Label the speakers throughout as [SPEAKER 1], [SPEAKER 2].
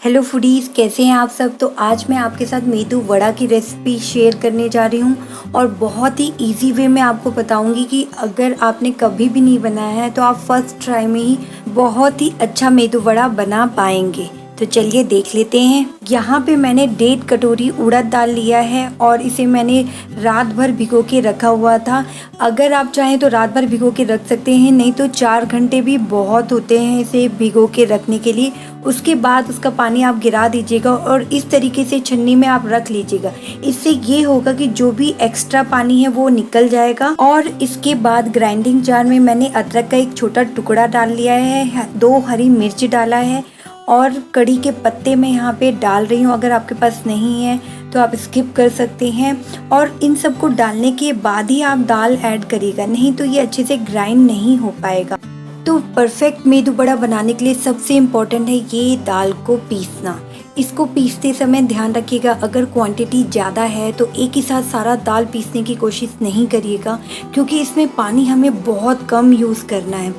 [SPEAKER 1] Hello foodies, कैसे हैं आप सब। तो आज मैं आपके साथ मेदू वड़ा की रेसिपी शेयर करने जा रही हूँ और बहुत ही इजी वे में आपको बताऊँगी कि अगर आपने कभी भी नहीं बनाया है तो आप फर्स्ट ट्राई में ही बहुत ही अच्छा मेदू वड़ा बना पाएंगे। तो चलिए देख लेते हैं। यहाँ पे मैंने 1.5 कटोरी उड़द दाल लिया है और इसे मैंने रात भर भिगो के रखा हुआ था। अगर आप चाहें तो रात भर भिगो के रख सकते हैं, नहीं तो 4 घंटे भी बहुत होते हैं इसे भिगो के रखने के लिए। उसके बाद उसका पानी आप गिरा दीजिएगा और इस तरीके से छन्नी में आप रख लीजिएगा। इससे ये होगा कि जो भी एक्स्ट्रा पानी है वो निकल जाएगा। और इसके बाद ग्राइंडिंग जार में मैंने अदरक का एक छोटा टुकड़ा डाल लिया है, 2 हरी मिर्च डाला है और कड़ी के पत्ते मैं यहाँ पे डाल रही हूँ। अगर आपके पास नहीं है तो आप स्किप कर सकते हैं। और इन सबको डालने के बाद ही आप दाल ऐड करिएगा, नहीं तो ये अच्छे से ग्राइंड नहीं हो पाएगा। तो परफेक्ट मेदू वड़ा बनाने के लिए सबसे इम्पोर्टेंट है ये दाल को पीसना। इसको पीसते समय ध्यान रखिएगा, अगर क्वांटिटी ज़्यादा है तो एक ही साथ सारा दाल पीसने की कोशिश नहीं करिएगा, क्योंकि इसमें पानी हमें बहुत कम यूज़ करना है।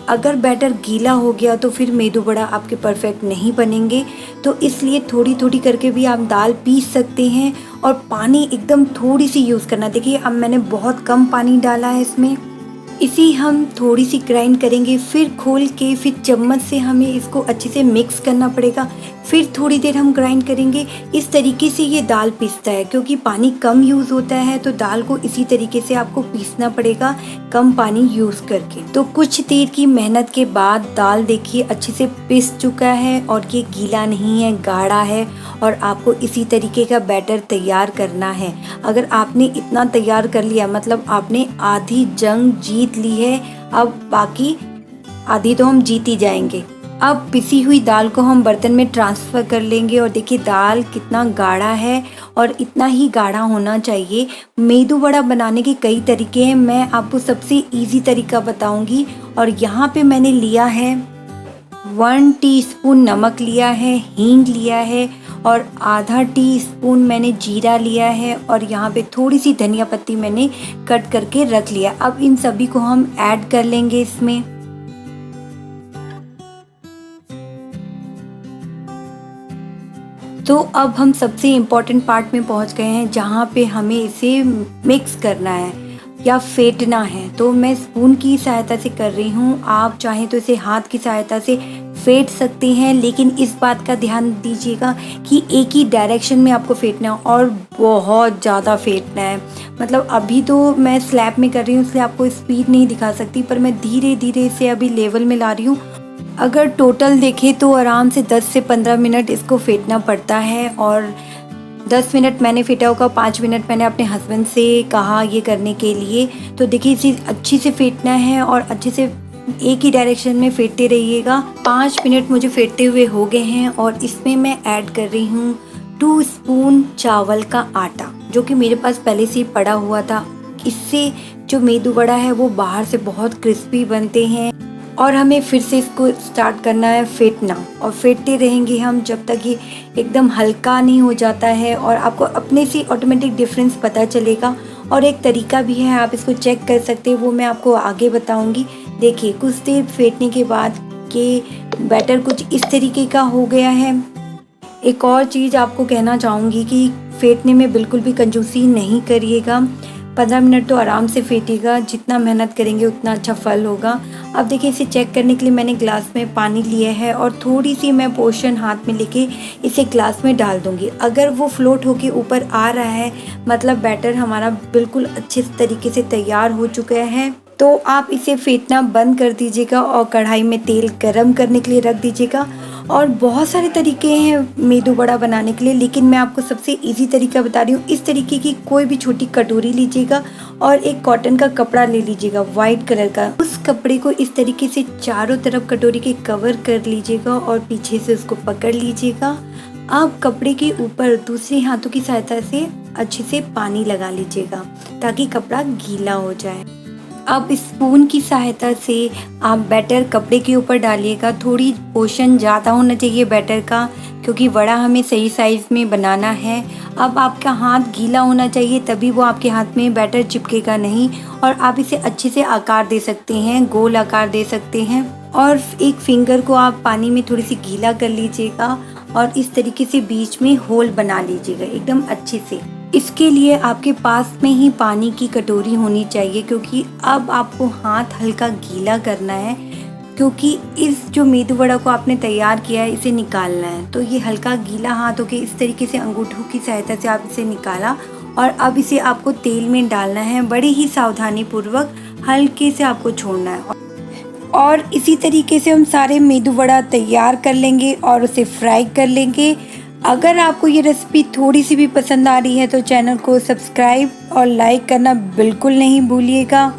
[SPEAKER 1] अगर बैटर गीला हो गया तो फिर मेदू वड़ा आपके परफेक्ट नहीं बनेंगे। तो इसलिए थोड़ी थोड़ी करके भी आप दाल पीस सकते हैं और पानी एकदम थोड़ी सी यूज़ करना। देखिए अब मैंने बहुत कम पानी डाला है इसमें। इसी हम थोड़ी सी ग्राइंड करेंगे, फिर खोल के फिर चम्मच से हमें इसको अच्छे से मिक्स करना पड़ेगा। फिर थोड़ी देर हम ग्राइंड करेंगे। इस तरीके से ये दाल पीसता है, क्योंकि पानी कम यूज़ होता है तो दाल को इसी तरीके से आपको पीसना पड़ेगा, कम पानी यूज़ करके। तो कुछ देर की मेहनत के बाद दाल देखिए अच्छे से पिस चुका है और ये गीला नहीं है, गाढ़ा है। और आपको इसी तरीके का बैटर तैयार करना है। अगर आपने इतना तैयार कर लिया मतलब आपने आधी जंग जीत ली है। अब बाकी आधी तो हम जीत ही जाएंगे। अब पिसी हुई दाल को हम बर्तन में ट्रांसफ़र कर लेंगे और देखिए दाल कितना गाढ़ा है और इतना ही गाढ़ा होना चाहिए। मेदू वड़ा बनाने के कई तरीके हैं, मैं आपको सबसे इजी तरीका बताऊंगी। और यहाँ पे मैंने लिया है 1 टीस्पून नमक लिया है, हींग लिया है और आधा टीस्पून मैंने जीरा लिया है और यहाँ पे थोड़ी सी धनिया पत्ती मैंने कट करके रख लिया। अब इन सभी को हम ऐड कर लेंगे इसमें। तो अब हम सबसे इम्पोर्टेंट पार्ट में पहुँच गए हैं, जहाँ पे हमें इसे मिक्स करना है या फेंटना है। तो मैं स्पून की सहायता से कर रही हूँ, आप चाहें तो इसे हाथ की सहायता से फेंट सकते हैं, लेकिन इस बात का ध्यान दीजिएगा कि एक ही डायरेक्शन में आपको फेंटना है और बहुत ज़्यादा फेंटना है। मतलब अभी तो मैं स्लैब में कर रही हूँ इसलिए आपको स्पीड नहीं दिखा सकती, पर मैं धीरे धीरे इसे अभी लेवल में ला रही हूँ। अगर टोटल देखें तो आराम से 10 से 15 मिनट इसको फेंटना पड़ता है। और 10 मिनट मैंने फेंटा होगा, 5 मिनट मैंने अपने हस्बैंड से कहा ये करने के लिए। तो देखिए इसे अच्छे से फेंटना है और अच्छे से एक ही डायरेक्शन में फेंटते रहिएगा। 5 मिनट मुझे फेंटते हुए हो गए हैं और इसमें मैं ऐड कर रही हूँ 2 स्पून चावल का आटा, जो कि मेरे पास पहले से ही पड़ा हुआ था। इससे जो मेदू वड़ा है वो बाहर से बहुत क्रिस्पी बनते हैं। और हमें फिर से इसको स्टार्ट करना है फेंटना, और फेंटते रहेंगे हम जब तक ये एकदम हल्का नहीं हो जाता है। और आपको अपने से ऑटोमेटिक डिफरेंस पता चलेगा। और एक तरीका भी है, आप इसको चेक कर सकते हैं, वो मैं आपको आगे बताऊंगी। देखिए कुछ देर फेंटने के बाद के बैटर कुछ इस तरीके का हो गया है। एक और चीज़ आपको कहना चाहूँगी कि फेंटने में बिल्कुल भी कंजूसी नहीं करिएगा। 15 मिनट तो आराम से फेंटिएगा, जितना मेहनत करेंगे उतना अच्छा फल होगा। अब देखिए इसे चेक करने के लिए मैंने ग्लास में पानी लिया है और थोड़ी सी मैं पोर्शन हाथ में लेके इसे ग्लास में डाल दूंगी। अगर वो फ्लोट होके ऊपर आ रहा है मतलब बैटर हमारा बिल्कुल अच्छे तरीके से तैयार हो चुका है। तो आप इसे फेंटना बंद कर दीजिएगा और कढ़ाई में तेल गरम करने के लिए रख दीजिएगा। और बहुत सारे तरीके हैं मेदू वड़ा बनाने के लिए, लेकिन मैं आपको सबसे इजी तरीका बता रही हूँ। इस तरीके की कोई भी छोटी कटोरी लीजिएगा और एक कॉटन का कपड़ा ले लीजिएगा वाइट कलर का। उस कपड़े को इस तरीके से चारों तरफ कटोरी के कवर कर लीजिएगा और पीछे से उसको पकड़ लीजिएगा। अब कपड़े के ऊपर दूसरे हाथों की सहायता से अच्छे से पानी लगा लीजिएगा ताकि कपड़ा गीला हो जाए। अब स्पून की सहायता से आप बैटर कपड़े के ऊपर डालिएगा। थोड़ी पोर्शन ज़्यादा होना चाहिए बैटर का, क्योंकि वड़ा हमें सही साइज़ में बनाना है। अब आपका हाथ गीला होना चाहिए, तभी वो आपके हाथ में बैटर चिपकेगा नहीं। और आप इसे अच्छे से आकार दे सकते हैं, गोल आकार दे सकते हैं। और एक फिंगर को आप पानी में थोड़ी सी गीला कर लीजिएगा और इस तरीके से बीच में होल बना लीजिएगा एकदम अच्छे से। इसके लिए आपके पास में ही पानी की कटोरी होनी चाहिए, क्योंकि अब आपको हाथ हल्का गीला करना है, क्योंकि इस जो मेदू वड़ा को आपने तैयार किया है इसे निकालना है। तो ये हल्का गीला हाथ होके इस तरीके से अंगूठों की सहायता से आप इसे निकाला और अब इसे आपको तेल में डालना है। बड़े ही सावधानी पूर्वक हल्के से आपको छोड़ना है और इसी तरीके से हम सारे मेदू वड़ा तैयार कर लेंगे और उसे फ्राई कर लेंगे। अगर आपको ये रेसिपी थोड़ी सी भी पसंद आ रही है तो चैनल को सब्सक्राइब और लाइक करना बिल्कुल नहीं भूलिएगा।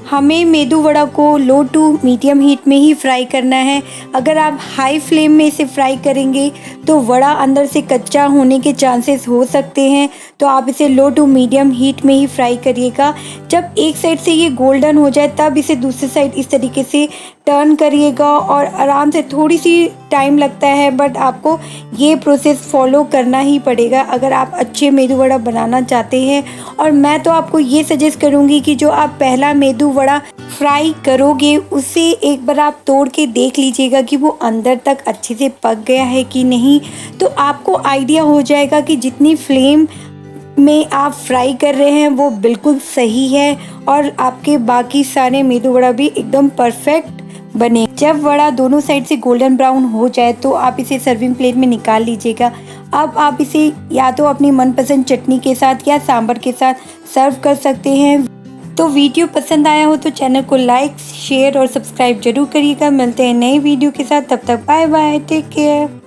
[SPEAKER 1] हमें मेदू वड़ा को लो टू मीडियम हीट में ही फ्राई करना है। अगर आप हाई फ्लेम में इसे फ्राई करेंगे तो वड़ा अंदर से कच्चा होने के चांसेस हो सकते हैं, तो आप इसे लो टू मीडियम हीट में ही फ्राई करिएगा। जब एक साइड से ये गोल्डन हो जाए तब इसे दूसरी साइड इस तरीके से टर्न करिएगा और आराम से, थोड़ी सी टाइम लगता है बट आपको ये प्रोसेस फॉलो करना ही पड़ेगा अगर आप अच्छे मेदू वड़ा बनाना चाहते हैं। और मैं तो आपको ये सजेस्ट करूँगी कि जो आप पहला मेदू वड़ा फ्राई करोगे उसे एक बार आप तोड़ के देख लीजिएगा कि वो अंदर तक अच्छे से पक गया है कि नहीं, तो आपको आइडिया हो जाएगा कि जितनी फ्लेम में आप फ्राई कर रहे हैं वो बिल्कुल सही है और आपके बाकी सारे मेदू वड़ा भी एकदम परफेक्ट बने। जब वड़ा दोनों साइड से गोल्डन ब्राउन हो जाए तो आप इसे सर्विंग प्लेट में निकाल लीजिएगा। अब आप इसे या तो अपनी मनपसंद चटनी के साथ या सांभर के साथ सर्व कर सकते हैं। तो वीडियो पसंद आया हो तो चैनल को लाइक, शेयर और सब्सक्राइब जरूर करिएगा। मिलते हैं नए वीडियो के साथ, तब तक बाय बाय, टेक केयर।